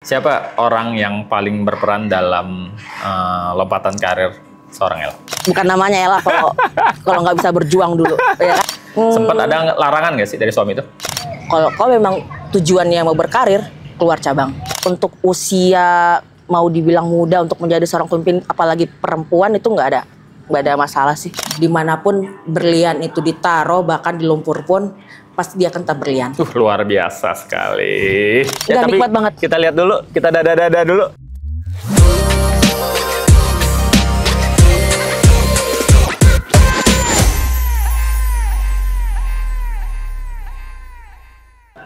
Siapa orang yang paling berperan dalam lompatan karir seorang Ella? Bukan namanya Ella kalau nggak bisa berjuang dulu. Ya. Sempat ada larangan nggak sih dari suami itu? Kalau memang tujuannya mau berkarir, keluar cabang. Untuk usia mau dibilang muda untuk menjadi seorang pemimpin, apalagi perempuan itu nggak ada masalah sih. Dimanapun berlian itu ditaruh, bahkan di lumpur pun pasti dia akan tetap berlian. Luar biasa sekali. Ya, tapi nikmat banget. Kita lihat dulu, kita dada dulu.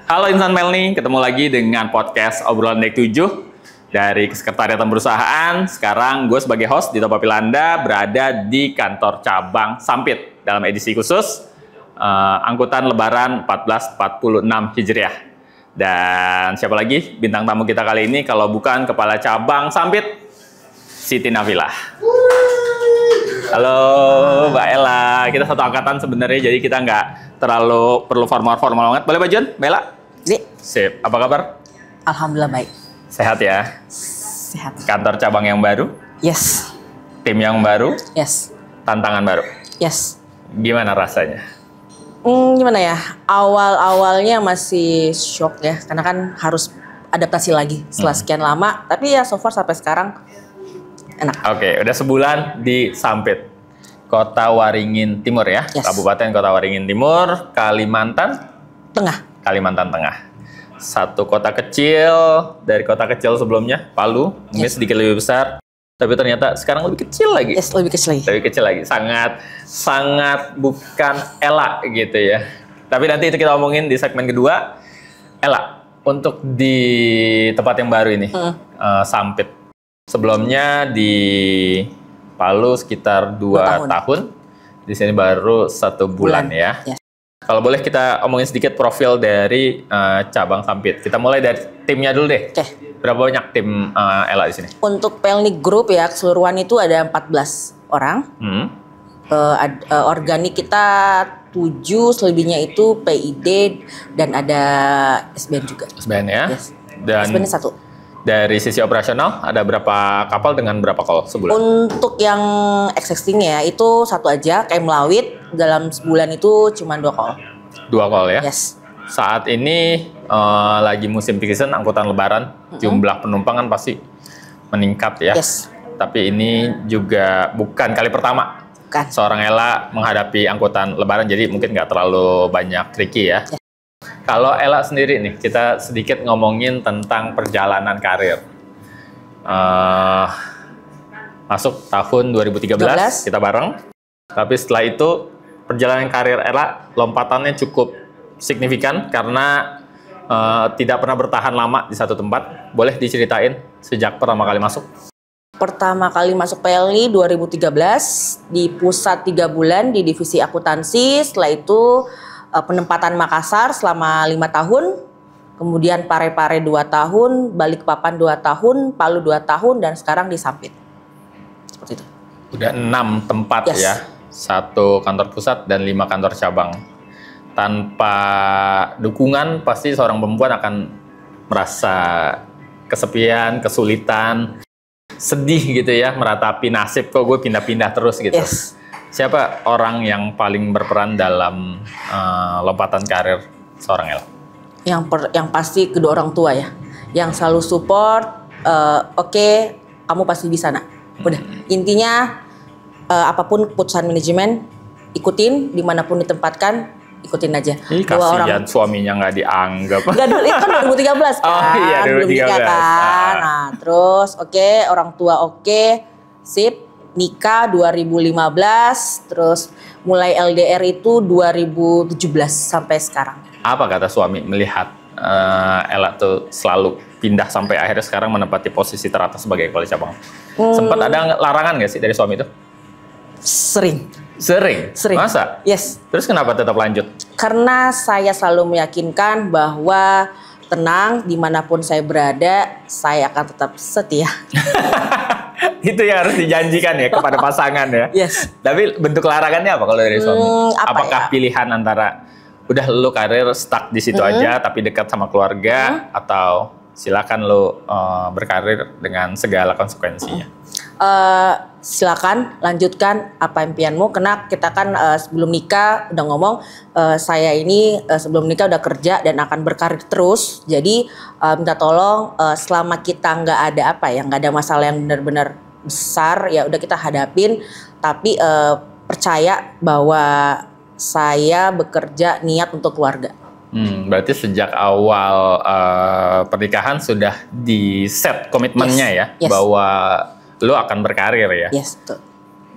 Halo Insan Melni, ketemu lagi dengan podcast Obrolan Dek 7 dari Sekretariat Perusahaan. Sekarang gue sebagai host Dito Papilanda berada di kantor cabang Sampit dalam edisi khusus angkutan Lebaran 1446 Hijriah. Dan siapa lagi bintang tamu kita kali ini kalau bukan Kepala Cabang Sampit, Siti Nafilah. Halo Mbak Ella, kita satu angkatan sebenarnya, jadi kita nggak terlalu perlu formal banget. Boleh Mbak Jun, Mbak Ella? Sip, apa kabar? Alhamdulillah baik. Sehat ya? Sehat. Kantor cabang yang baru? Yes. Tim yang baru? Yes. Tantangan baru? Yes. Gimana rasanya? Gimana ya? Awalnya masih shock ya, karena kan harus adaptasi lagi setelah sekian lama. Tapi ya so far sampai sekarang enak. Oke, udah sebulan di Sampit, Kota Waringin Timur ya? Yes. Kabupaten Kota Waringin Timur, Kalimantan Tengah. Satu kota kecil dari kota kecil sebelumnya, Palu, mungkin sedikit lebih besar, tapi ternyata sekarang lebih kecil lagi. Yes, lebih kecil lagi. Sangat bukan Ella gitu ya. Tapi nanti itu kita omongin di segmen kedua. Ella, untuk di tempat yang baru ini, Sampit. Sebelumnya di Palu sekitar 2 tahun. Di sini baru 1 bulan ya. Yes. Kalau boleh kita omongin sedikit profil dari cabang Sampit. Kita mulai dari timnya dulu deh. Oke. Berapa banyak tim Ella di sini? Untuk Pelni Group ya, keseluruhan itu ada 14 orang. Organik kita 7, selebihnya itu PID dan ada SBN juga. SBN ya? Yes. Dan SBN 1. Dari sisi operasional, ada berapa kapal dengan berapa call sebulan? Untuk yang existing-nya itu 1 aja, kayak Melawit. Dalam sebulan itu cuma 2 call. 2 call ya? Yes. Saat ini lagi musim peak season, angkutan lebaran, jumlah penumpang kan pasti meningkat ya? Yes. Tapi ini juga bukan kali pertama seorang Ella menghadapi angkutan lebaran, jadi mungkin nggak terlalu banyak tricky ya? Yes. Kalau Ella sendiri nih, kita sedikit ngomongin tentang perjalanan karir. Masuk tahun 2013, kita bareng. Tapi setelah itu, perjalanan karir Ella, lompatannya cukup signifikan karena tidak pernah bertahan lama di satu tempat. Boleh diceritain sejak pertama kali masuk? Pertama kali masuk PLNI 2013, di pusat 3 bulan di divisi akuntansi. Setelah itu penempatan Makassar selama 5 tahun, kemudian Parepare 2 tahun, Balikpapan 2 tahun, Palu 2 tahun, dan sekarang di Sampit. Seperti itu. Udah 6 tempat ya, 1 kantor pusat dan 5 kantor cabang. Tanpa dukungan pasti seorang perempuan akan merasa kesepian, kesulitan, sedih gitu ya, meratapi nasib kok gue pindah-pindah terus gitu. Yes. Siapa orang yang paling berperan dalam lompatan karir seorang Ella? Yang pasti kedua orang tua ya, yang selalu support. Oke, kamu pasti bisa nak. Udah, intinya apapun keputusan manajemen ikutin, dimanapun ditempatkan ikutin aja. Kasihan suaminya nggak dianggap. Nggak dulu, itu kan 2013 kan. Oh iya, 2013. Belum nikah kan. Nah terus orang tua sip. Nikah 2015, terus mulai LDR itu 2017 sampai sekarang. Apa kata suami melihat Ella tuh selalu pindah sampai akhirnya sekarang menempati posisi teratas sebagai kepala cabang? Sempat ada larangan nggak sih dari suami itu? Sering. Masa? Yes. Terus kenapa tetap lanjut? Karena saya selalu meyakinkan bahwa tenang, dimanapun saya berada, saya akan tetap setia. Itu yang harus dijanjikan ya kepada pasangan ya. Yes. Tapi bentuk larangannya apa kalau dari suami? Apakah pilihan antara udah lu karir stuck di situ aja tapi dekat sama keluarga, atau silakan lo berkarir dengan segala konsekuensinya. Silakan lanjutkan apa impianmu, karena kita kan sebelum nikah udah ngomong saya ini sebelum nikah udah kerja dan akan berkarir terus. Jadi minta tolong selama kita nggak ada masalah yang benar-benar besar, ya udah kita hadapin, tapi percaya bahwa saya bekerja niat untuk keluarga. Berarti sejak awal pernikahan sudah di set komitmennya ya, bahwa lo akan berkarir ya. Yes, betul.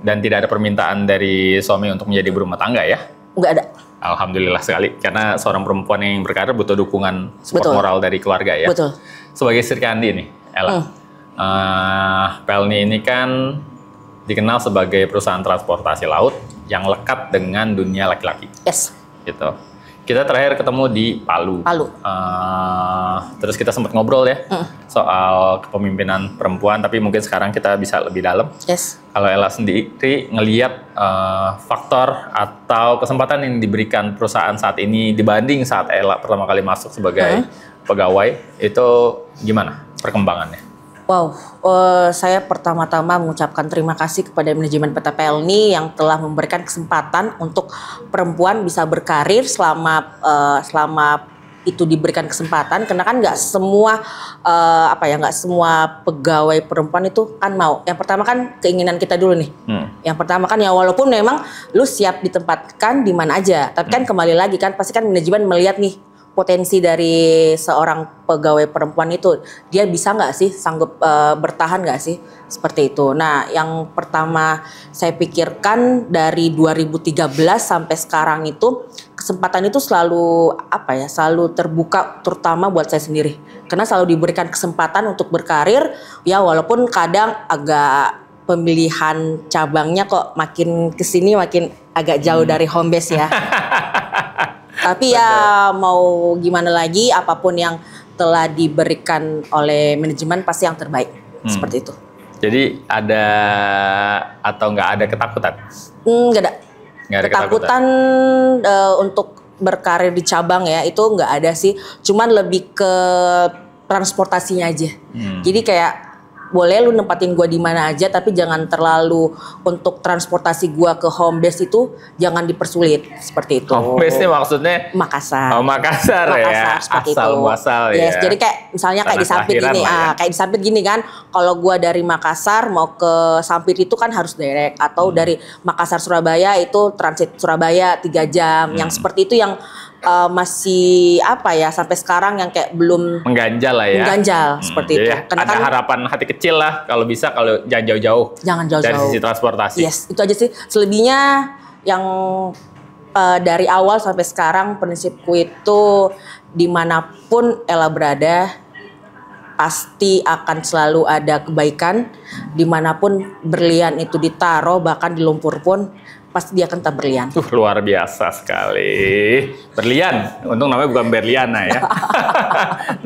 Dan tidak ada permintaan dari suami untuk menjadi ibu rumah tangga ya? Nggak ada. Alhamdulillah sekali, karena seorang perempuan yang berkarir butuh dukungan support moral dari keluarga ya. Betul. Sebagai Sri Kandi nih, Ella, Pelni ini kan dikenal sebagai perusahaan transportasi laut yang lekat dengan dunia laki-laki. Yes. Gitu. Kita terakhir ketemu di Palu. Terus kita sempat ngobrol ya soal kepemimpinan perempuan, tapi mungkin sekarang kita bisa lebih dalam. Yes. Kalau Ella sendiri ngelihat faktor atau kesempatan yang diberikan perusahaan saat ini dibanding saat Ella pertama kali masuk sebagai pegawai, itu gimana perkembangannya? Wow, saya pertama-tama mengucapkan terima kasih kepada manajemen PT Pelni yang telah memberikan kesempatan untuk perempuan bisa berkarir selama itu diberikan kesempatan, karena kan nggak semua nggak semua pegawai perempuan itu kan mau. Yang pertama kan keinginan kita dulu nih. Yang pertama kan ya walaupun memang lu siap ditempatkan di mana aja, tapi kan kembali lagi kan pasti kan manajemen melihat nih potensi dari seorang pegawai perempuan itu, dia bisa nggak sih sanggup bertahan nggak sih seperti itu. Nah, yang pertama saya pikirkan dari 2013 sampai sekarang itu kesempatan itu selalu selalu terbuka, terutama buat saya sendiri, karena selalu diberikan kesempatan untuk berkarir ya, walaupun kadang agak pemilihan cabangnya kok makin kesini makin agak jauh dari home base ya. Tapi ya mau gimana lagi, apapun yang telah diberikan oleh manajemen pasti yang terbaik. Seperti itu. Jadi ada atau nggak ada ketakutan? Nggak ada. Nggak ada ketakutan untuk berkarir di cabang ya, itu nggak ada sih. Cuman lebih ke transportasinya aja. Jadi kayak boleh lu nempatin gua di mana aja, tapi jangan terlalu untuk transportasi gua ke home base itu jangan dipersulit seperti itu. Home base ini maksudnya Makassar. Oh, Makassar ya. Seperti asal itu. muasal Yes, ya. jadi kayak misalnya kayak di Sampit gini, kayak di Sampit gini kan. Kalau gua dari Makassar mau ke Sampit itu kan harus direct, atau dari Makassar Surabaya itu transit Surabaya 3 jam. Yang seperti itu yang masih sampai sekarang yang kayak belum mengganjal lah ya. Mengganjal seperti itu. Karena ada harapan hati kecil lah kalau bisa, kalau jangan jauh-jauh. Jangan jauh-jauh. Dari sisi transportasi. Yes, itu aja sih. Selebihnya yang dari awal sampai sekarang prinsipku itu dimanapun Ella berada pasti akan selalu ada kebaikan. Dimanapun berlian itu ditaruh, bahkan di lumpur pun pasti dia akan tetap berlian. Luar biasa sekali. Berlian, untung namanya bukan Berliana ya.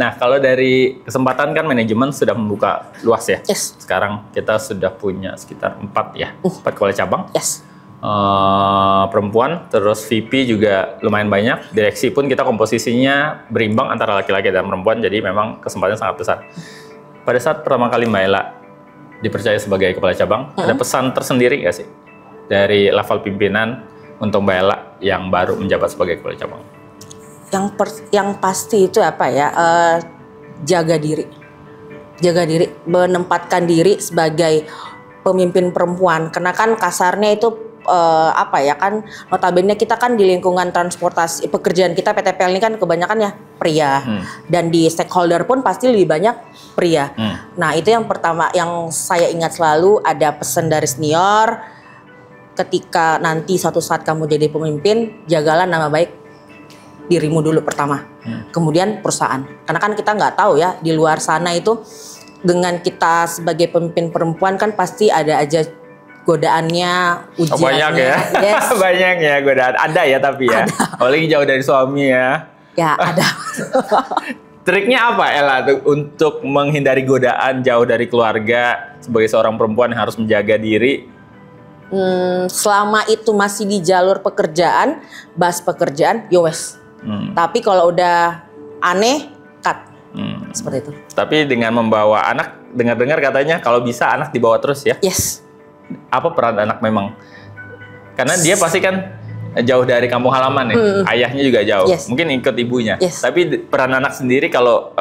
Nah, kalau dari kesempatan kan manajemen sudah membuka luas ya. Yes. Sekarang kita sudah punya sekitar 4 kepala cabang. Yes. Perempuan, terus VP juga lumayan banyak. Direksi pun kita komposisinya berimbang antara laki-laki dan perempuan, jadi memang kesempatannya sangat besar. Pada saat pertama kali Mbak Ella dipercaya sebagai kepala cabang, ada pesan tersendiri nggak sih dari level pimpinan untuk Mbak Ella yang baru menjabat sebagai kepala cabang? Yang pasti itu jaga diri, menempatkan diri sebagai pemimpin perempuan. Karena kan kasarnya itu kan notabene kita kan di lingkungan transportasi, pekerjaan kita PT PL ini kan kebanyakan ya pria, dan di stakeholder pun pasti lebih banyak pria. Nah, itu yang pertama yang saya ingat selalu, ada pesan dari senior. Ketika nanti suatu saat kamu jadi pemimpin, jagalah nama baik dirimu dulu pertama, kemudian perusahaan. Karena kan kita nggak tahu ya, di luar sana itu dengan kita sebagai pemimpin perempuan kan pasti ada aja godaannya, ujiannya. Banyak ya? Yes. Banyak ya godaan. Ada ya tapi ya? Apalagi jauh dari suami ya? Ya, ada. Triknya apa Ella untuk menghindari godaan jauh dari keluarga sebagai seorang perempuan yang harus menjaga diri? Selama itu masih di jalur pekerjaan, bahas pekerjaan, yowes. Tapi kalau udah aneh, cut. Seperti itu. Tapi dengan membawa anak, dengar-dengar katanya kalau bisa anak dibawa terus ya? Yes. Apa peran anak memang? Karena dia pasti kan jauh dari kampung halaman ya, ayahnya juga jauh, Yes. mungkin ikut ibunya. Yes. Tapi peran anak sendiri kalau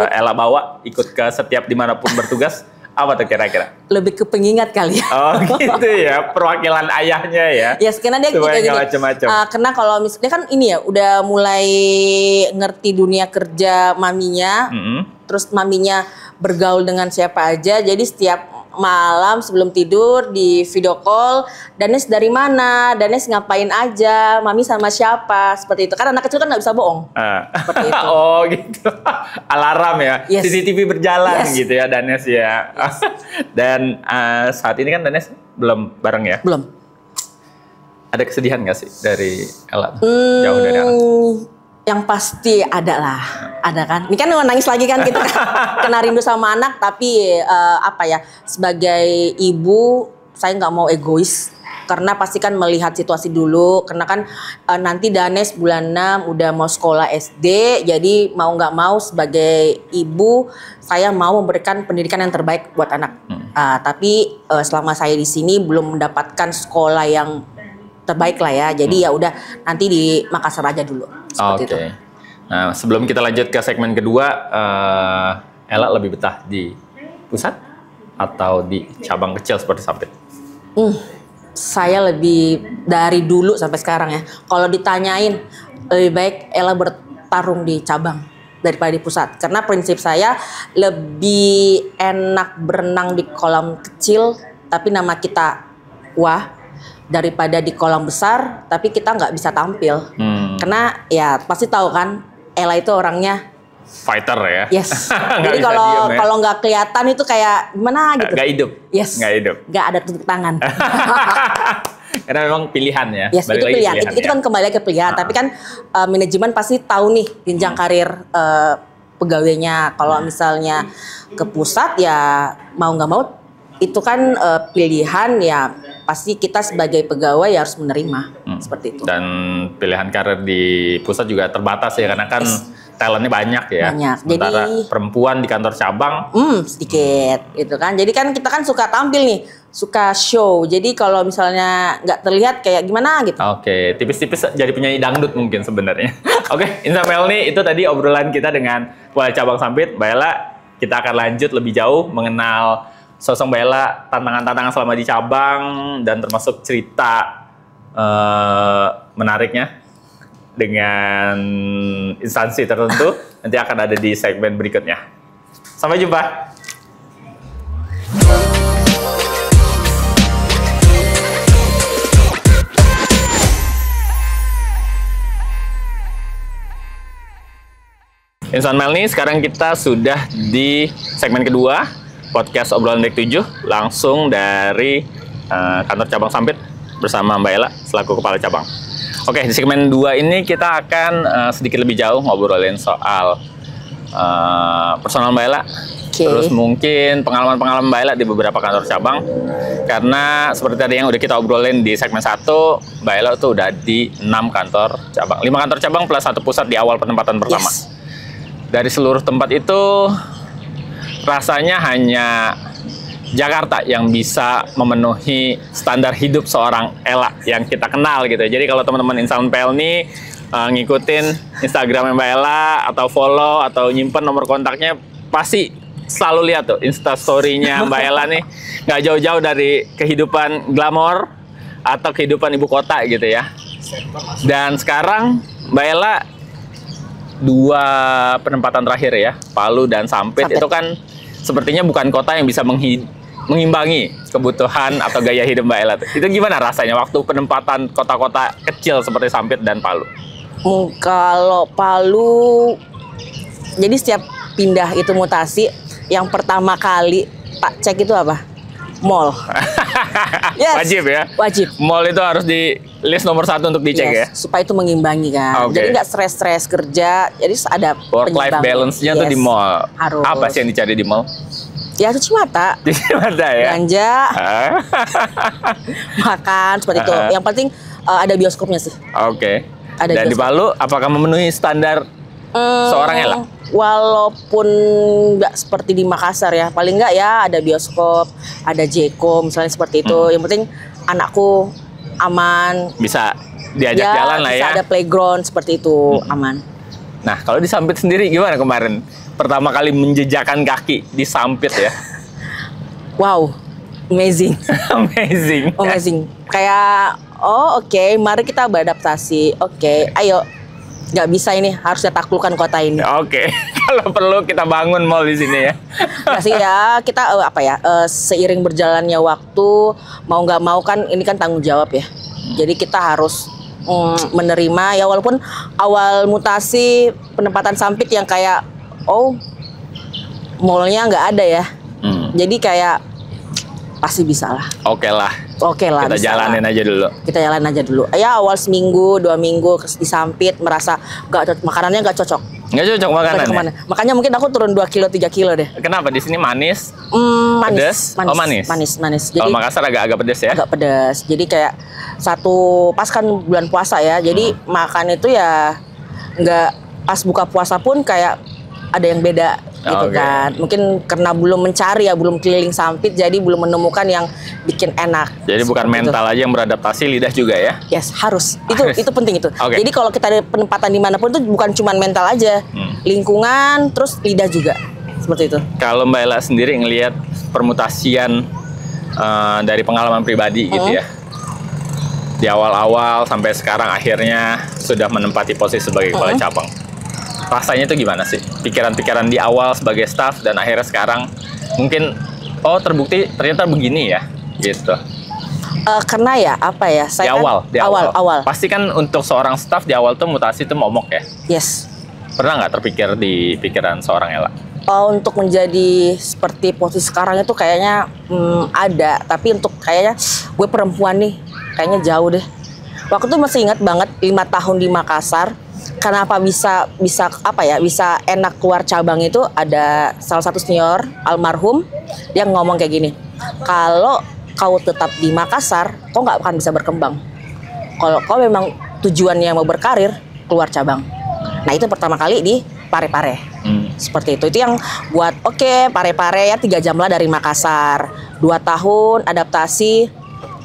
Ella bawa ikut ke setiap dimanapun bertugas, apa tuh kira-kira? Lebih ke pengingat kali ya. Oh gitu ya, perwakilan ayahnya ya. Yes, karena dia Supaya kayak gini. nggak macem-macem. Karena kalau misalnya kan ini ya, udah mulai ngerti dunia kerja maminya, terus maminya bergaul dengan siapa aja. Jadi setiap malam sebelum tidur di video call, Danes dari mana, Danes ngapain aja, mami sama siapa, seperti itu. Karena anak kecil kan nggak bisa bohong. Seperti itu. Oh gitu, alarm ya, Yes. CCTV berjalan Yes. gitu ya Danes ya. Dan saat ini kan Danes belum bareng ya. Belum. Ada kesedihan nggak sih dari Ella jauh dari anak? Yang pasti ada lah, ada kan. Ini kan nangis lagi kan kita kena rindu sama anak, tapi apa ya, sebagai ibu saya nggak mau egois karena pasti kan melihat situasi dulu, karena kan nanti Danes bulan 6 udah mau sekolah SD, jadi mau nggak mau sebagai ibu saya mau memberikan pendidikan yang terbaik buat anak. Tapi selama saya di sini belum mendapatkan sekolah yang terbaik lah ya, jadi ya udah nanti di Makassar aja dulu. Seperti itu. Nah, sebelum kita lanjut ke segmen kedua, Ella lebih betah di pusat atau di cabang kecil seperti Sampit? Saya lebih dari dulu sampai sekarang ya. Kalau ditanyain, lebih baik Ella bertarung di cabang daripada di pusat. Karena prinsip saya lebih enak berenang di kolam kecil, tapi nama kita wah, daripada di kolam besar tapi kita nggak bisa tampil. Karena ya pasti tahu kan Ella itu orangnya fighter ya. yes. Nggak Jadi bisa kalau diem ya. kalau nggak kelihatan itu kayak gimana gitu. Nggak hidup. Yes. Nggak hidup. Nggak ada tepuk tangan. Karena memang pilihan ya. Yes, Balik itu lagi pilihan. Itu ya. kan kembali ke pilihan. Tapi kan manajemen pasti tahu nih jenjang karir pegawainya. Kalau misalnya ke pusat ya mau nggak mau itu kan pilihan ya, pasti kita sebagai pegawai ya harus menerima seperti itu. Dan pilihan karir di pusat juga terbatas ya, karena kan talentnya banyak ya. Banyak. Sementara Jadi perempuan di kantor cabang sedikit gitu kan. Jadi kan kita kan suka tampil nih, suka show. Jadi kalau misalnya nggak terlihat kayak gimana gitu. Oke, tipis-tipis jadi penyanyi dangdut mungkin sebenarnya. Oke, Insan Melni, itu tadi obrolan kita dengan Kepala Cabang Sampit, Mbak Ella. Kita akan lanjut lebih jauh mengenal sosok Mbak Ella, tantangan-tantangan selama di cabang, dan termasuk cerita menariknya dengan instansi tertentu. Nanti akan ada di segmen berikutnya. Sampai jumpa. Insan Melni, sekarang kita sudah di segmen kedua podcast obrolan Dek 7 langsung dari kantor cabang Sampit bersama Mbak Ella selaku kepala cabang. Oke, di segmen 2 ini kita akan sedikit lebih jauh ngobrolin soal personal Mbak Ella. Terus mungkin pengalaman-pengalaman Mbak Ella di beberapa kantor cabang. Karena seperti tadi yang udah kita obrolin di segmen 1, Mbak Ella tuh udah di 6 kantor cabang. 5 kantor cabang plus 1 pusat di awal penempatan pertama. Yes. Dari seluruh tempat itu rasanya hanya Jakarta yang bisa memenuhi standar hidup seorang Ella yang kita kenal gitu. Jadi kalau teman-teman Insan Pelni ngikutin Instagram Mbak Ella atau follow atau nyimpen nomor kontaknya, pasti selalu lihat tuh Instastory-nya Mbak Ella nih nggak jauh-jauh dari kehidupan glamor atau kehidupan ibu kota gitu ya. Dan sekarang Mbak Ella 2 penempatan terakhir ya, Palu dan Sampit. Itu kan sepertinya bukan kota yang bisa mengimbangi kebutuhan atau gaya hidup Mbak Ella. Itu gimana rasanya waktu penempatan kota-kota kecil seperti Sampit dan Palu? Kalau Palu, jadi setiap pindah itu mutasi, yang pertama kali tak cek itu apa? Mall. Yes. Wajib ya? Wajib. Mall itu harus di list nomor 1 untuk dicek ya? Supaya itu mengimbangi kan. Okay. Jadi nggak stres-stres kerja, jadi ada Work-life balance-nya tuh di mall. Harus. Apa sih yang dicari di mall? Ya cuci mata. Cuci mata ya? Belanja. Makan, seperti itu. Yang penting ada bioskopnya sih. Oke. Ada Dan di bioskop. Palu, apakah memenuhi standar seorang Ella? Walaupun nggak seperti di Makassar ya, paling nggak ya ada bioskop, ada Jeko misalnya seperti itu. Yang penting anakku aman. Bisa diajak jalan lah bisa ya. ada playground seperti itu, aman. Nah, kalau di Sampit sendiri gimana kemarin? Pertama kali menjejakkan kaki di Sampit ya. Wow, amazing. Amazing. Amazing. Kayak oke, mari kita beradaptasi. Oke, ayo. Nggak bisa ini, harus kita taklukkan kota ini. Oke. Kalau perlu kita bangun mall di sini ya. Nah sih ya, kita seiring berjalannya waktu, mau nggak mau kan ini kan tanggung jawab ya. Jadi kita harus menerima ya, walaupun awal mutasi penempatan Sampit yang kayak mallnya nggak ada ya. Jadi kayak pasti bisa lah. Oke lah. Kita jalanin aja dulu. Kita jalan aja dulu. Ya awal seminggu, 2 minggu di Sampit merasa makanannya nggak cocok. Nggak cocok makanannya. Makanya mungkin aku turun 2 kilo 3 kilo deh. Kenapa di sini manis? Manis. Pedes? Oh manis. Manis. Jadi Kalau Makassar agak pedes ya? agak pedas. Jadi kayak pas kan bulan puasa ya. Jadi makan itu ya nggak pas buka puasa pun kayak ada yang beda gitu kan. Mungkin karena belum mencari ya, belum keliling Sampit, jadi belum menemukan yang bikin enak. Jadi bukan mental aja yang beradaptasi, lidah juga ya? Yes, harus. Itu penting itu. Okay. Jadi kalau kita ada penempatan dimanapun itu bukan cuma mental aja, lingkungan, terus lidah juga. Seperti itu. Kalau Mbak Ella sendiri ngelihat permutasian dari pengalaman pribadi gitu ya, di awal-awal sampai sekarang akhirnya sudah menempati posisi sebagai kepala cabang. Rasanya itu gimana sih? Pikiran-pikiran di awal sebagai staff dan akhirnya sekarang mungkin terbukti ternyata begini ya, gitu. Karena ya saya di awal. Pasti kan untuk seorang staff di awal tuh mutasi itu momok ya. Yes. Pernah nggak terpikir di pikiran seorang Ella? Untuk menjadi seperti posisi sekarang itu kayaknya ada, tapi untuk kayaknya gue perempuan nih kayaknya jauh deh. Waktu itu masih ingat banget 5 tahun di Makassar. Kenapa bisa enak keluar cabang itu, ada salah satu senior almarhum dia ngomong kayak gini, kalau kau tetap di Makassar kau nggak akan bisa berkembang. Kalau kau memang tujuannya mau berkarir, keluar cabang. Nah itu pertama kali di Parepare. Seperti itu yang buat Parepare ya 3 jam lah dari Makassar. 2 tahun adaptasi.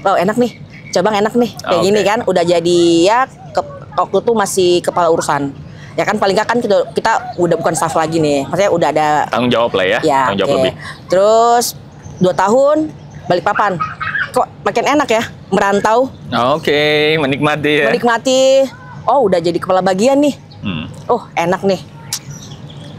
Enak nih, cabang enak nih kayak gini kan, udah jadi ya waktu itu masih kepala urusan. Ya kan paling nggak kan kita udah bukan staff lagi nih. Maksudnya udah ada tanggung jawab lah ya, tanggung jawab lebih. Terus 2 tahun Balikpapan. Kok makin enak ya merantau. Menikmati ya. Udah jadi kepala bagian nih. Enak nih.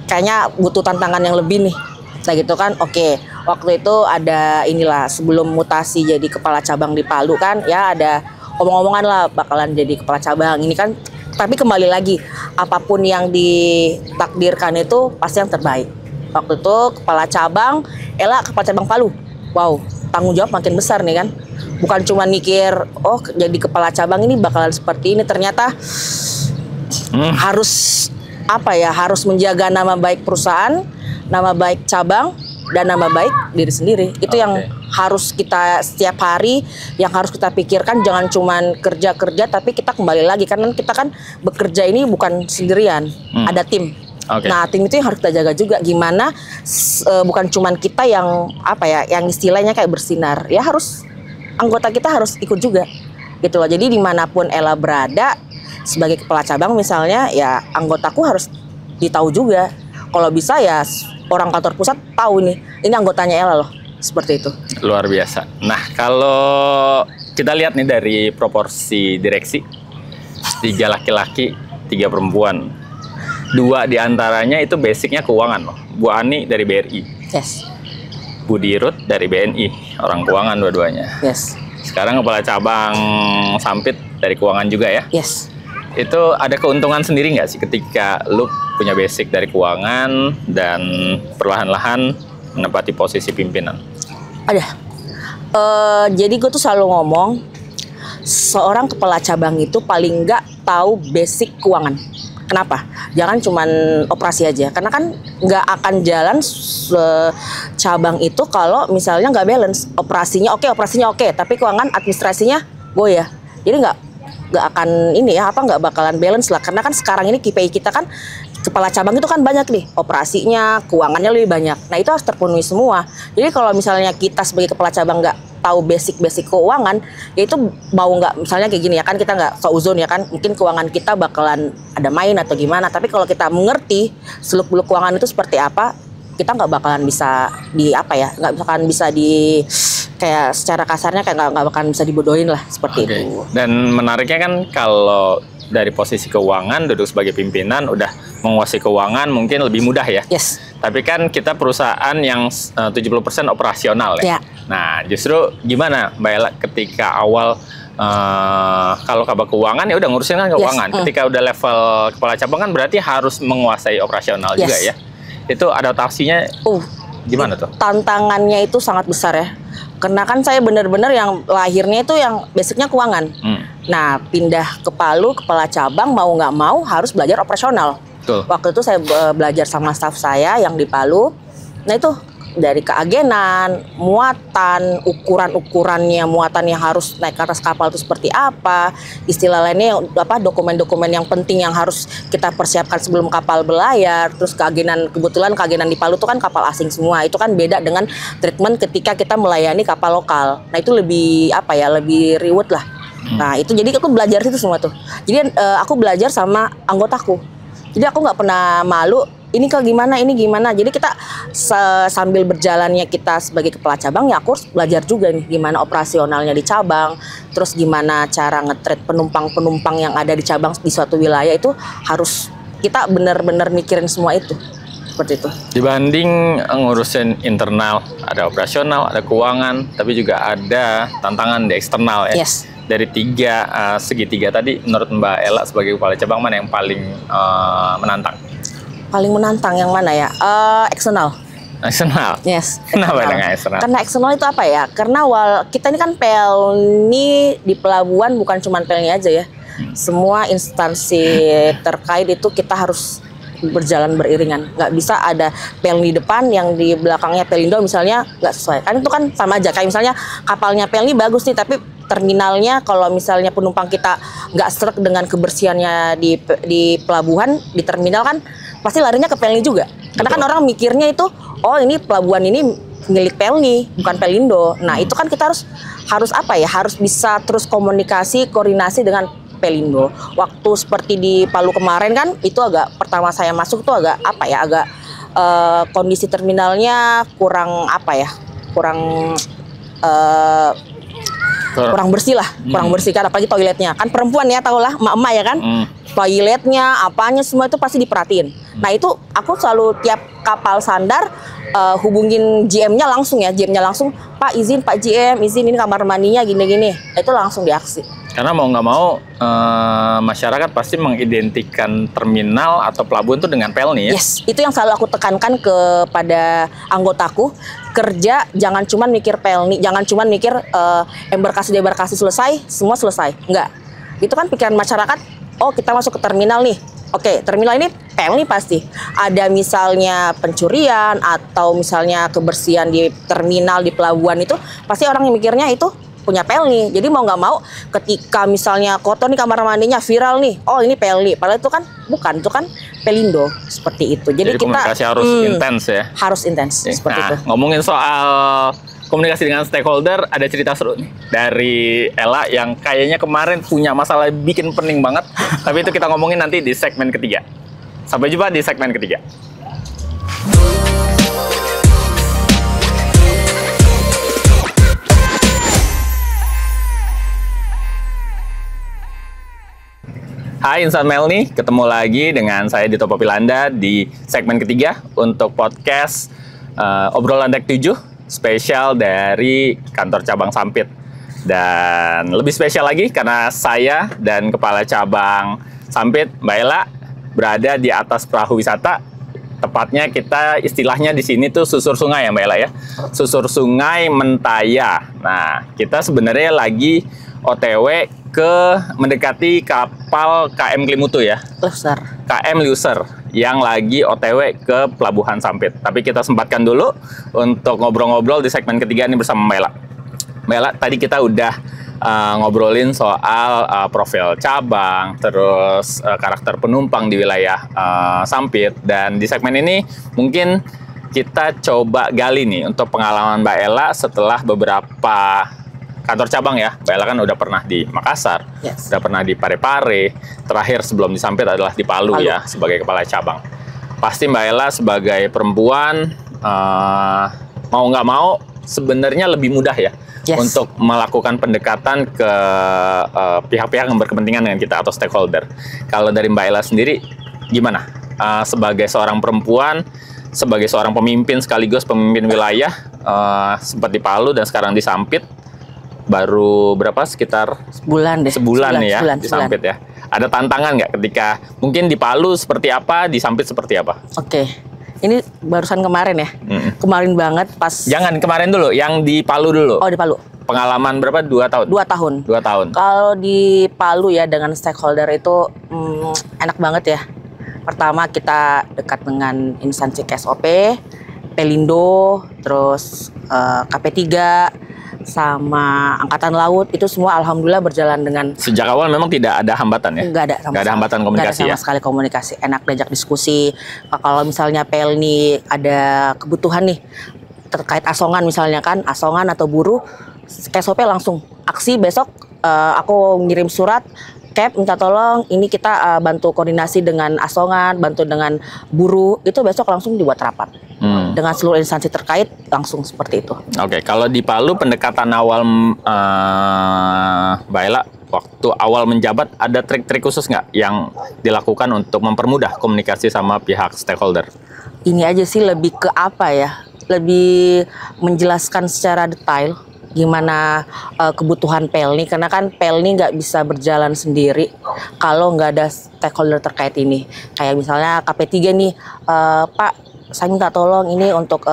Kayaknya butuh tantangan yang lebih nih. Nah gitu kan, waktu itu ada sebelum mutasi jadi kepala cabang di Palu kan, ya ada omong-omongan lah bakalan jadi kepala cabang ini kan, tapi kembali lagi apapun yang ditakdirkan itu pasti yang terbaik. Waktu itu kepala cabang, kepala cabang Palu. Wow, tanggung jawab makin besar nih kan. Bukan cuma mikir jadi kepala cabang ini bakalan seperti ini, ternyata harus harus menjaga nama baik perusahaan, nama baik cabang, dan nama baik diri sendiri. Itu yang harus kita setiap hari, yang harus kita pikirkan. Jangan cuman kerja-kerja, tapi kita kembali lagi karena kita kan bekerja ini bukan sendirian, ada tim. Nah tim itu yang harus kita jaga juga. Gimana bukan cuman kita yang yang istilahnya kayak bersinar, ya harus anggota kita harus ikut juga gitu loh. Jadi dimanapun Ella berada sebagai kepala cabang misalnya, ya anggotaku harus ditahu juga. Kalau bisa ya orang kantor pusat tahu nih, ini anggotanya Ella loh. Seperti itu. Luar biasa. Nah, kalau kita lihat nih dari proporsi direksi, 3 laki-laki, 3 perempuan. 2 diantaranya itu basicnya keuangan loh. Bu Ani dari BRI. Yes. Bu Dirut dari BNI, orang keuangan dua-duanya. Yes. Sekarang kepala cabang Sampit dari keuangan juga ya? Yes. Itu ada keuntungan sendiri nggak sih ketika lu punya basic dari keuangan dan perlahan-lahan menempati posisi pimpinan? Ada. Jadi gue tuh selalu ngomong, seorang kepala cabang itu paling nggak tahu basic keuangan. Kenapa? Jangan cuman operasi aja. Karena kan nggak akan jalan cabang itu kalau misalnya nggak balance. Operasinya oke, tapi keuangan administrasinya goyah. Jadi nggak akan nggak bakalan balance lah. Karena kan sekarang ini KPI kita kan kepala cabang itu kan banyak nih, operasinya, keuangannya lebih banyak. Nah itu harus terpenuhi semua. Jadi kalau misalnya kita sebagai kepala cabang nggak tahu basic keuangan, ya itu mau nggak, misalnya kayak gini ya kan, kita nggak seuzon ya kan, mungkin keuangan kita bakalan ada main atau gimana. Tapi kalau kita mengerti seluk-beluk keuangan itu seperti apa, kita nggak bakalan bisa nggak bakalan bisa kayak secara kasarnya kayak nggak bakalan bisa dibodohin lah seperti itu. Dan menariknya kan kalau dari posisi keuangan, duduk sebagai pimpinan, udah menguasai keuangan mungkin lebih mudah ya. Yes. Tapi kan kita perusahaan yang 70% operasional ya. Nah, justru gimana Mbak Ella ketika awal kalau kabar keuangan ya udah ngurusin kan keuangan. Ketika udah level kepala cabang kan berarti harus menguasai operasional juga ya. Itu adaptasinya gimana tuh? Tantangannya itu sangat besar ya. Karena kan saya benar-benar yang lahirnya itu yang basicnya keuangan. Nah, pindah ke Palu, kepala cabang mau nggak mau harus belajar operasional. Betul. Waktu itu saya belajar sama staf saya yang di Palu. Nah itu dari keagenan, muatan, ukuran-ukurannya, muatan yang harus naik ke atas kapal itu seperti apa, istilah lainnya dokumen-dokumen yang penting yang harus kita persiapkan sebelum kapal berlayar. Terus keagenan, kebetulan keagenan di Palu itu kan kapal asing semua, itu kan beda dengan treatment ketika kita melayani kapal lokal. Nah itu lebih lebih reward lah. Nah itu jadi aku belajar itu semua tuh. Jadi aku belajar sama anggotaku. Jadi aku nggak pernah malu. Ini ini gimana. Jadi kita sambil berjalannya kita sebagai kepala cabang ya aku harus belajar juga nih gimana operasionalnya di cabang. Terus gimana cara nge-treat penumpang-penumpang yang ada di cabang di suatu wilayah, itu harus kita benar-benar mikirin semua itu. Seperti itu. Dibanding ngurusin internal, ada operasional, ada keuangan, tapi juga ada tantangan di eksternal ya. Yes. Dari segitiga tadi, menurut Mbak Ella sebagai kepala cabang mana yang paling menantang? Paling menantang yang mana ya? Eksternal. Eksternal? Yes. Kenapa dengan eksternal? Karena eksternal itu apa ya? Karena kita ini kan Pelni di pelabuhan bukan cuma Pelni aja ya. Semua instansi terkait itu kita harus berjalan beriringan. Nggak bisa ada Pelni depan yang di belakangnya Pelindo misalnya, nggak sesuai. Kan itu kan sama aja. Kayak misalnya kapalnya Pelni bagus nih, tapi terminalnya kalau misalnya penumpang kita nggak serak dengan kebersihannya di pelabuhan, di terminal kan pasti larinya ke Pelni juga. Karena kan orang mikirnya itu, oh ini pelabuhan ini milik Pelni, bukan Pelindo. Nah itu kan kita harus bisa terus komunikasi, koordinasi dengan Pelindo. Waktu seperti di Palu kemarin kan, itu pertama saya masuk tuh agak kondisi terminalnya kurang bersih lah, kurang bersih kan, apalagi toiletnya. Kan perempuan ya, tau lah, emak-emak ya kan. Toiletnya, apanya semua itu pasti diperhatiin. Nah itu aku selalu tiap kapal sandar hubungin GM-nya langsung ya, GM-nya langsung, Pak izin, Pak GM, izin ini kamar mandinya gini-gini. Itu langsung diaksi. Karena mau nggak mau masyarakat pasti mengidentikan terminal atau pelabuhan itu dengan Pelni ya. Yes, itu yang selalu aku tekankan kepada anggotaku. Kerja jangan cuma mikir Pelni, jangan cuma mikir embarkasi selesai, semua selesai. Enggak. Itu kan pikiran masyarakat, oh kita masuk ke terminal nih. Oke, terminal ini Pelni pasti. Ada misalnya pencurian atau misalnya kebersihan di terminal, di pelabuhan itu, pasti orang yang mikirnya itu punya Pelni. Jadi mau nggak mau ketika misalnya kotor nih kamar mandinya, viral nih, oh ini Pelni. Padahal itu kan bukan, itu kan Pelindo, seperti itu. Jadi kita komunikasi harus intens ya. Harus intens seperti itu. Ngomongin soal komunikasi dengan stakeholder, ada cerita seru nih dari Ella yang kayaknya kemarin punya masalah bikin pening banget. Tapi itu kita ngomongin nanti di segmen ketiga. Sampai jumpa di segmen ketiga. Hai Insan Melni, ketemu lagi dengan saya Dito Popilanda di segmen ketiga untuk podcast Obrolan Dek 7 spesial dari kantor cabang Sampit. Dan lebih spesial lagi karena saya dan kepala cabang Sampit, Mbak Ella, berada di atas perahu wisata. Tepatnya kita istilahnya di sini tuh susur sungai ya Mbak Ella ya. Susur sungai Mentaya. Nah, kita sebenarnya lagi OTW mendekati kapal KM Klimutu ya. Loser. KM Loser yang lagi OTW ke Pelabuhan Sampit. Tapi kita sempatkan dulu untuk ngobrol-ngobrol di segmen ketiga ini bersama Mbak Ella. Mbak Ella, tadi kita udah ngobrolin soal profil cabang, terus karakter penumpang di wilayah Sampit. Dan di segmen ini mungkin kita coba gali nih untuk pengalaman Mbak Ella setelah beberapa kantor cabang ya. Mbak Ella kan udah pernah di Makassar, udah pernah di Parepare, terakhir sebelum di Sampit adalah di Palu ya sebagai kepala cabang. Pasti Mbak Ella sebagai perempuan mau nggak mau sebenarnya lebih mudah ya untuk melakukan pendekatan ke pihak-pihak yang berkepentingan dengan kita atau stakeholder. Kalau dari Mbak Ella sendiri gimana? Sebagai seorang perempuan, sebagai seorang pemimpin sekaligus pemimpin wilayah, sempat di Palu dan sekarang di Sampit, baru berapa? Sekitar sebulan ya di Sampit ya. Ada tantangan nggak ketika mungkin di Palu seperti apa, di Sampit seperti apa? Oke. Ini barusan kemarin ya. Kemarin banget pas. Jangan kemarin dulu, yang di Palu dulu. Oh, di Palu. Pengalaman berapa? 2 tahun? 2 tahun. 2 tahun. Kalau di Palu ya dengan stakeholder itu enak banget ya. Pertama kita dekat dengan instansi KSOP, Pelindo, terus KP3, sama Angkatan Laut, itu semua alhamdulillah berjalan dengan. Sejak awal memang tidak ada hambatan ya? Nggak ada hambatan komunikasi. Nggak ada sama sekali komunikasi, enak diajak diskusi. Kalau misalnya Pelni ada kebutuhan nih terkait asongan misalnya kan, asongan atau buruh, KSOP langsung aksi besok, aku ngirim surat, Cap minta tolong, ini kita bantu koordinasi dengan asongan, bantu dengan buruh, itu besok langsung dibuat rapat. Dengan seluruh instansi terkait, langsung seperti itu. Oke, kalau di Palu pendekatan awal Mbak Ella, waktu awal menjabat, ada trik-trik khusus nggak yang dilakukan untuk mempermudah komunikasi sama pihak stakeholder? Ini aja sih lebih ke apa ya, lebih menjelaskan secara detail gimana kebutuhan Pelni, karena kan Pelni nggak bisa berjalan sendiri kalau nggak ada stakeholder terkait ini. Kayak misalnya KP3 nih, Pak, saya minta tolong ini untuk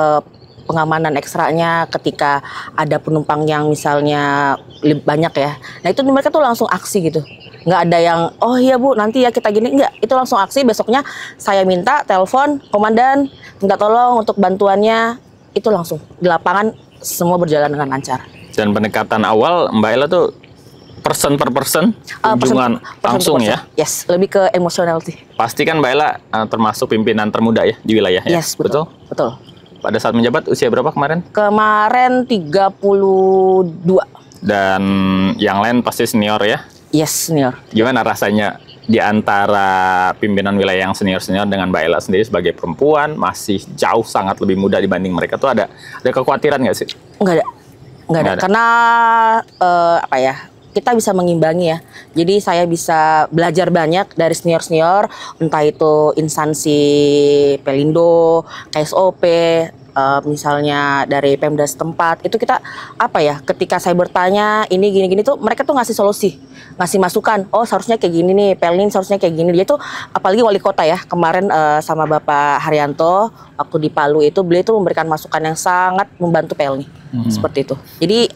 pengamanan ekstranya ketika ada penumpang yang misalnya lebih banyak ya. Nah itu mereka tuh langsung aksi gitu. Nggak ada yang, oh iya Bu nanti ya kita gini. Enggak, itu langsung aksi. Besoknya saya minta telepon komandan, minta tolong untuk bantuannya. Itu langsung di lapangan semua berjalan dengan lancar. Dan pendekatan awal Mbak Ella tuh person per person, kunjungan langsung ya? Yes, lebih ke emosional sih. Pasti kan Mbak Ella termasuk pimpinan termuda ya di wilayah ya? Yes, betul. Betul. Pada saat menjabat usia berapa kemarin? Kemarin 32. Dan yang lain pasti senior ya? Yes, senior. Gimana rasanya di antara pimpinan wilayah yang senior-senior dengan Mbak Ella sendiri sebagai perempuan masih jauh sangat lebih muda dibanding mereka tuh ada kekhawatiran nggak sih? Nggak ada. Karena apa ya? Kita bisa mengimbangi ya. Jadi saya bisa belajar banyak dari senior-senior, entah itu instansi Pelindo, KSOP, misalnya dari Pemda setempat. Itu kita apa ya? Ketika saya bertanya ini gini-gini tuh mereka tuh ngasih solusi, ngasih masukan. Oh seharusnya kayak gini nih, Pelni seharusnya kayak gini. Dia tuh apalagi wali kota ya kemarin sama Bapak Haryanto waktu di Palu itu beliau tuh memberikan masukan yang sangat membantu Pelni seperti itu. Jadi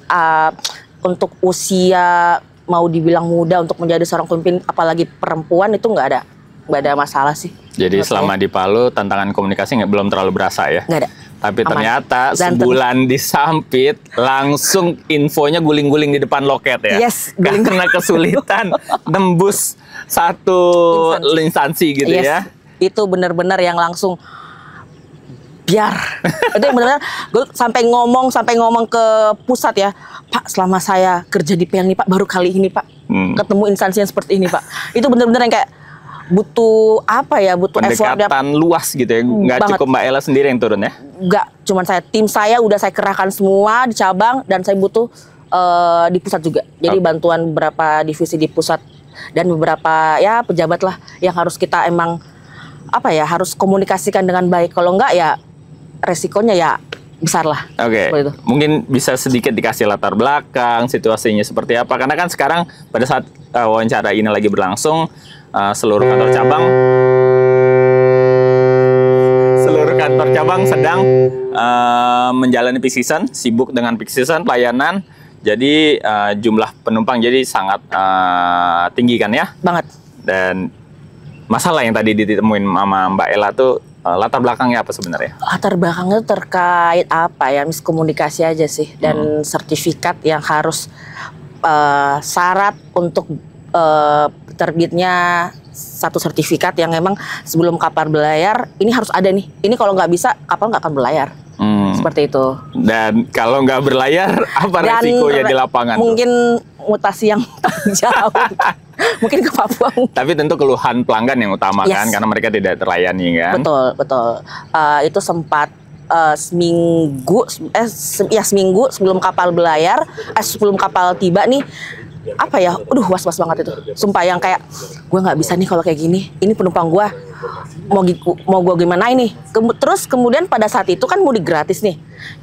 untuk usia mau dibilang muda untuk menjadi seorang pemimpin apalagi perempuan itu nggak ada masalah sih. Jadi selama di Palu tantangan komunikasi belum terlalu berasa ya? Nggak ada. Tapi aman. Ternyata sebulan di Sampit langsung infonya guling-guling di depan loket ya? Yes. Karena kesulitan nembus satu instansi gitu ya? Itu benar-benar yang langsung biar itu benar-benar gue sampai ngomong ke pusat ya, Pak selama saya kerja di Pelni Pak baru kali ini Pak ketemu instansi yang seperti ini Pak. Itu benar-benar yang kayak butuh apa ya, butuh effort pendekatan luas gitu ya, nggak cukup Mbak Ella sendiri yang turun ya? Nggak, cuman tim saya udah saya kerahkan semua di cabang dan saya butuh di pusat juga. Jadi bantuan beberapa divisi di pusat dan beberapa ya pejabat lah yang harus kita emang apa ya harus komunikasikan dengan baik. Kalau enggak ya resikonya ya besar lah. Oke. Mungkin bisa sedikit dikasih latar belakang situasinya seperti apa? Karena kan sekarang pada saat wawancara ini lagi berlangsung seluruh kantor cabang sedang menjalani peak season, sibuk dengan peak season pelayanan. Jadi jumlah penumpang jadi sangat tinggi kan ya? Banget. Dan masalah yang tadi ditemuin sama Mbak Ella tuh latar belakangnya apa sebenarnya? Latar belakangnya terkait apa ya, miskomunikasi aja sih dan sertifikat yang harus syarat untuk terbitnya satu sertifikat yang memang sebelum kapal berlayar ini harus ada nih. Ini kalau nggak bisa kapal nggak akan berlayar. Seperti itu. Dan kalau nggak berlayar, apa resikonya di lapangan? Mungkin mutasi yang jauh. Mungkin ke Papua. Tapi tentu keluhan pelanggan yang utama kan, Yes. karena mereka tidak terlayani kan. Betul. Itu sempat seminggu sebelum kapal berlayar, sebelum kapal tiba nih, apa ya, was-was banget itu. Sumpah yang kayak, gue nggak bisa nih kalau kayak gini. Ini penumpang gue, mau gue gimana ini? Terus kemudian pada saat itu kan mudik gratis nih.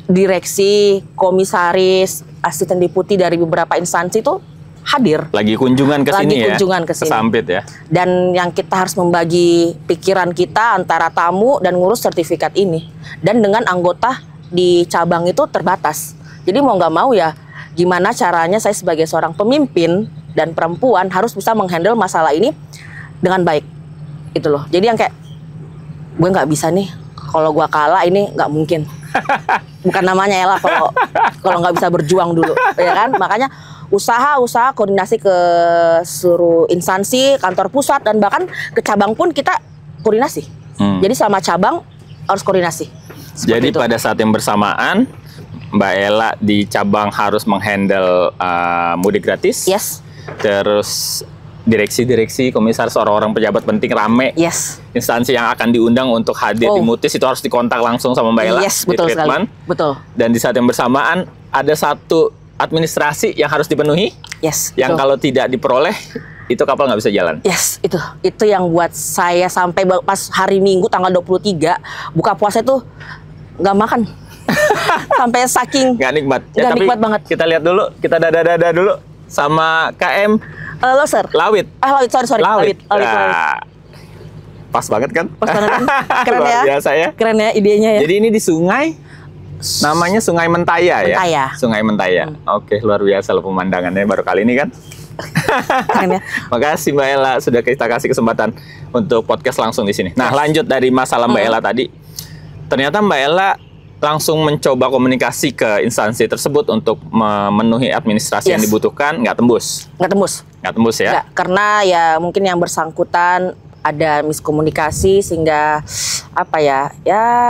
Direksi, komisaris, asisten deputi dari beberapa instansi tuh hadir. Lagi kunjungan ke sini ya. Kunjungan ke sini. Ke Sampit ya. Dan yang kita harus membagi pikiran kita antara tamu dan ngurus sertifikat ini. Dan dengan anggota di cabang itu terbatas. Jadi mau nggak mau ya, gimana caranya saya sebagai seorang pemimpin dan perempuan harus bisa menghandle masalah ini dengan baik. Itu loh. Jadi yang kayak, gue nggak bisa nih, kalau gue kalah ini nggak mungkin. Bukan namanya Ella kalau nggak bisa berjuang dulu, ya kan? Makanya usaha koordinasi ke seluruh instansi, kantor pusat, dan bahkan ke cabang pun kita koordinasi. Jadi sama cabang harus koordinasi. Jadi pada saat yang bersamaan, Mbak Ella di cabang harus menghandle mudik gratis. Yes. Terus direksi, komisaris, orang-orang pejabat penting rame. Yes. Instansi yang akan diundang untuk hadir di Mutis itu harus dikontak langsung sama Mbak Ella. Yes, di betul treatment. sekali. Betul. Dan di saat yang bersamaan ada satu administrasi yang harus dipenuhi. Yes. Yang betul. kalau tidak diperoleh, itu kapal nggak bisa jalan. Yes, itu yang buat saya sampai pas hari Minggu tanggal 23 buka puasa itu nggak makan. Sampai saking Nggak nikmat. Nggak nikmat banget. Kita lihat dulu, kita dada-dada dulu sama KM Loser. Lawit. Lawit, sorry. Lawit. Nah, pas banget kan? Pas banget kan? Keren Luar ya. biasa ya. Keren ya idenya ya. Jadi ini di sungai, namanya Sungai Mentaya ya? Mentaya. Sungai Mentaya. Oke, luar biasa loh pemandangannya baru kali ini kan? Keren ya. Makasih Mbak Ella sudah kita kasih kesempatan untuk podcast langsung di sini. Nah, lanjut dari masalah Mbak Ella tadi. Ternyata Mbak Ella langsung mencoba komunikasi ke instansi tersebut untuk memenuhi administrasi yang dibutuhkan, nggak tembus. Nggak tembus Ya? Nggak, karena ya mungkin yang bersangkutan ada miskomunikasi sehingga apa ya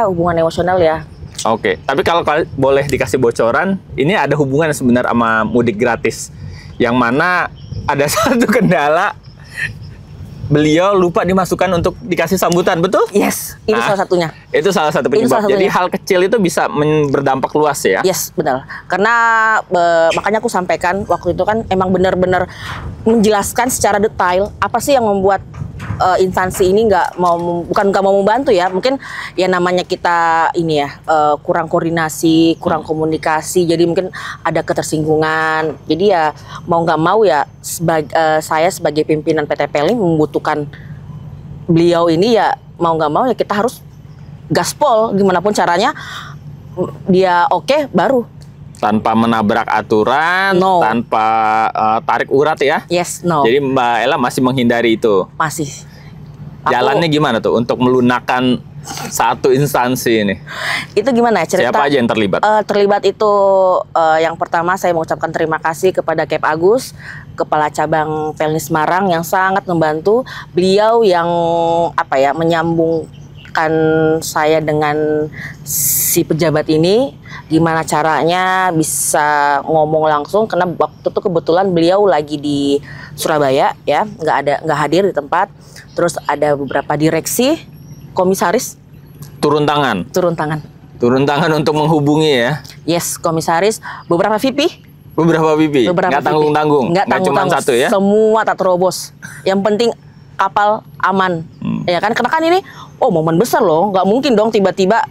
hubungan emosional ya. Oke, tapi kalau boleh dikasih bocoran, ini ada hubungan sebenarnya sama mudik gratis, yang mana ada satu kendala, beliau lupa dimasukkan untuk dikasih sambutan, betul? Yes, itu salah satunya. Itu salah satu penyebab. Jadi hal kecil itu bisa berdampak luas ya? Yes, benar. Karena makanya aku sampaikan waktu itu kan emang benar-benar menjelaskan secara detail apa sih yang membuat instansi ini bukan nggak mau membantu ya, mungkin ya namanya kita ini ya kurang koordinasi, kurang komunikasi, jadi mungkin ada ketersinggungan. Jadi ya mau nggak mau ya saya sebagai pimpinan PT PLN membutuhkan beliau ini ya mau nggak mau ya kita harus gaspol gimana pun caranya dia oke, baru. Tanpa menabrak aturan, tanpa tarik urat ya? Yes, no. Jadi Mbak Ella masih menghindari itu? Masih. Jalannya gimana tuh untuk melunakkan satu instansi ini? Itu gimana ya cerita? Siapa aja yang terlibat? Terlibat itu yang pertama saya mengucapkan terima kasih kepada Kep Agus, Kepala Cabang PLN Semarang yang sangat membantu. Beliau yang menyambungkan saya dengan si pejabat ini, gimana caranya bisa ngomong langsung, karena waktu itu kebetulan beliau lagi di Surabaya ya, nggak hadir di tempat. Terus ada beberapa direksi, komisaris turun tangan untuk menghubungi ya? Yes, komisaris, beberapa VP, nggak tanggung-tanggung, nggak cuma satu ya? Semua tak terobos. Yang penting kapal aman, ya kan? Karena kan ini momen besar loh, nggak mungkin dong tiba-tiba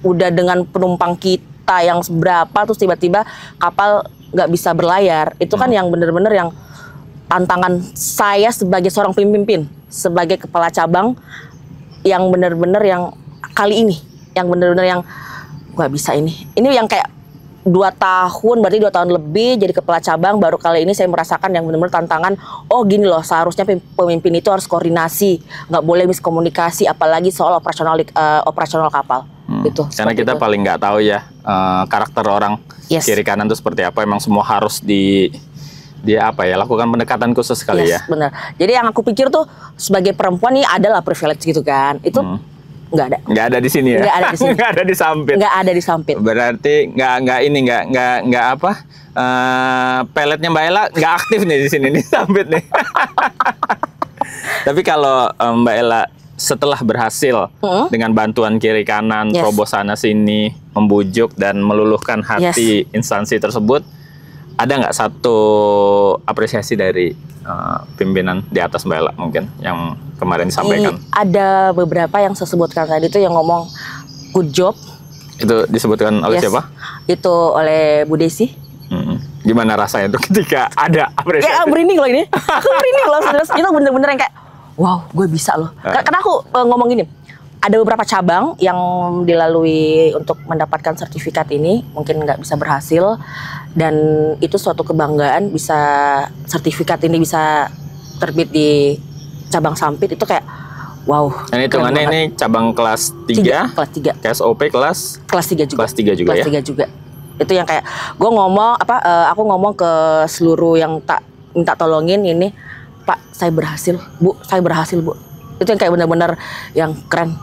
udah dengan penumpang kita yang seberapa terus tiba-tiba kapal nggak bisa berlayar. Itu kan yang bener-bener yang tantangan saya sebagai seorang pemimpin, sebagai kepala cabang yang bener-bener yang kali ini, yang bener-bener yang nggak bisa ini yang kayak 2 tahun, berarti 2 tahun lebih jadi kepala cabang, baru kali ini saya merasakan yang benar-benar tantangan. Oh gini loh, seharusnya pemimpin itu harus koordinasi, nggak boleh miskomunikasi, apalagi soal operasional kapal. Gitu. Karena kita paling nggak tahu ya karakter orang kiri kanan itu seperti apa. Emang semua harus dia apa ya, lakukan pendekatan khusus kali ya. Benar. Jadi yang aku pikir tuh sebagai perempuan nih adalah privilege gitu kan. Itu nggak ada. Nggak ada di sini ya. Nggak ada di sini. Nggak ada di Sampit. Nggak ada di Sampit. Berarti nggak apa? Peletnya Mbak Ella nggak aktif nih di sini nih Sampit nih. Tapi kalau Mbak Ella setelah berhasil dengan bantuan kiri kanan, terobos sana sini, membujuk dan meluluhkan hati instansi tersebut, ada nggak satu apresiasi dari pimpinan di atas Mbak Ella mungkin yang kemarin disampaikan? Ada beberapa yang saya sebutkan tadi itu yang ngomong good job. Itu disebutkan oleh siapa? Itu oleh Bu Desi. Gimana rasanya tuh ketika ada apresiasi? Ya merinding loh ini. Aku merinding loh. Itu bener-bener yang kayak wow, gue bisa loh. Karena aku ngomong gini, ada beberapa cabang yang dilalui untuk mendapatkan sertifikat ini, mungkin nggak bisa berhasil, dan itu suatu kebanggaan bisa sertifikat ini bisa terbit di cabang Sampit, itu kayak wow. Dan hitungannya ini cabang kelas 3? Kelas 3. KSOP kelas 3 juga. Kelas 3 juga kelas ya? 3 juga. Itu yang kayak, gue ngomong, aku ngomong ke seluruh yang tak minta tolongin ini, Pak, saya berhasil, Bu, saya berhasil, Bu. Itu yang kayak benar-benar yang keren,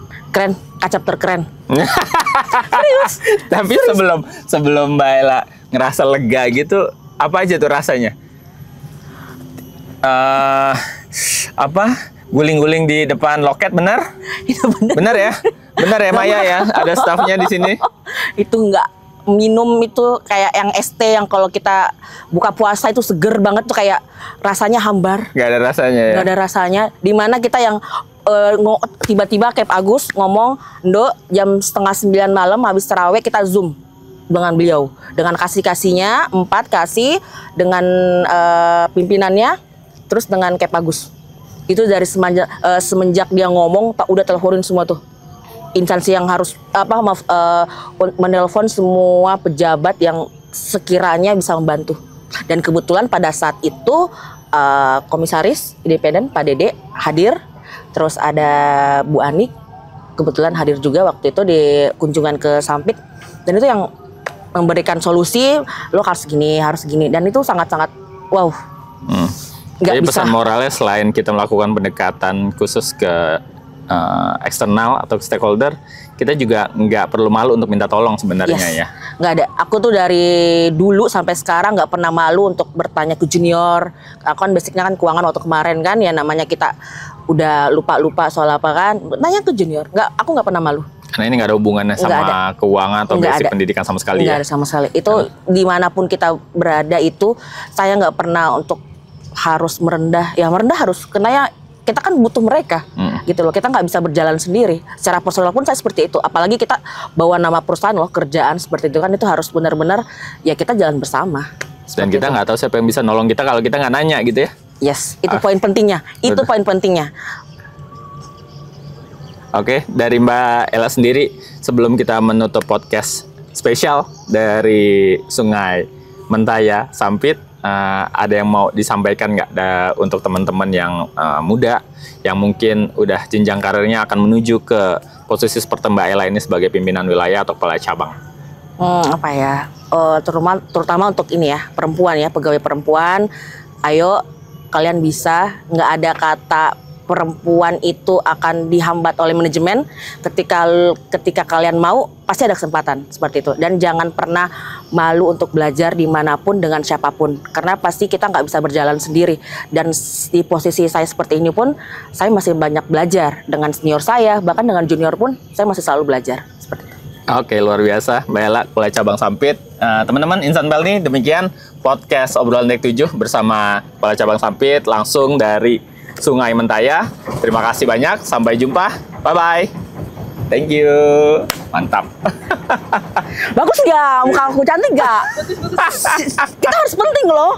kacap terkeren. Serius. Tapi sebelum Mbak Ella ngerasa lega gitu, apa aja tuh rasanya? Guling-guling di depan loket, benar? Itu benar. Benar ya? Benar ya Maya ya? Ada stafnya di sini. Itu enggak minum itu kayak yang ST yang kalau kita buka puasa itu seger banget tuh, kayak rasanya hambar. Gak ada rasanya ya? Gak ada rasanya. Dimana kita yang tiba-tiba kayak Agus ngomong, Ndo jam 8:30 malam habis taraweh kita Zoom dengan beliau. Dengan kasih-kasihnya, 4 kasih, dengan pimpinannya, terus dengan Kep Agus. Itu dari semenjak dia ngomong, udah teleponin semua tuh. Instansi yang harus menelpon semua pejabat yang sekiranya bisa membantu. Dan kebetulan pada saat itu komisaris independen Pak Dede hadir, terus ada Bu Anik kebetulan hadir juga waktu itu di kunjungan ke Sampit, dan itu yang memberikan solusi, lo harus gini, dan itu sangat-sangat wow. Jadi pesan moralnya selain kita melakukan pendekatan khusus ke eksternal atau stakeholder, kita juga nggak perlu malu untuk minta tolong sebenarnya ya. Nggak ada. Aku tuh dari dulu sampai sekarang nggak pernah malu untuk bertanya ke junior. Aku kan basicnya kan keuangan waktu kemarin kan, ya namanya kita udah lupa soal apa kan, tanya ke junior. Aku nggak pernah malu. Karena ini nggak ada hubungannya sama keuangan atau basic pendidikan sama sekali. Nggak ada sama sekali. Itu dimanapun kita berada itu, saya nggak pernah untuk harus merendah. Ya merendah harus, karena ya kita kan butuh mereka, gitu loh. Kita nggak bisa berjalan sendiri. Secara personal pun saya seperti itu. Apalagi kita bawa nama perusahaan loh, kerjaan seperti itu kan, itu harus benar-benar ya kita jalan bersama. Dan kita nggak tahu siapa yang bisa nolong kita kalau kita nggak nanya gitu ya. Yes, itu poin pentingnya. Itu poin pentingnya. Oke, dari Mbak Ella sendiri, sebelum kita menutup podcast spesial dari Sungai Mentaya Sampit, ada yang mau disampaikan nggak untuk teman-teman yang muda yang mungkin udah jenjang karirnya akan menuju ke posisi seperti Mbak Ella ini sebagai pimpinan wilayah atau kepala cabang? Apa ya? Terutama untuk ini ya, perempuan ya, pegawai perempuan. Ayo kalian bisa, nggak ada kata perempuan itu akan dihambat oleh manajemen. Ketika kalian mau, pasti ada kesempatan seperti itu. Dan jangan pernah malu untuk belajar dimanapun dengan siapapun, karena pasti kita nggak bisa berjalan sendiri. Dan di posisi saya seperti ini pun, saya masih banyak belajar dengan senior saya, bahkan dengan junior pun saya masih selalu belajar seperti itu. Oke, luar biasa Mbak Ella, Kepala Cabang Sampit. Teman-teman, Insan Pelni, demikian podcast obrolan Dek 7 bersama Kepala Cabang Sampit langsung dari Sungai Mentaya. Terima kasih banyak, sampai jumpa, bye-bye. Thank you. Mantap. Bagus nggak? Muka aku cantik nggak? Kita harus penting loh.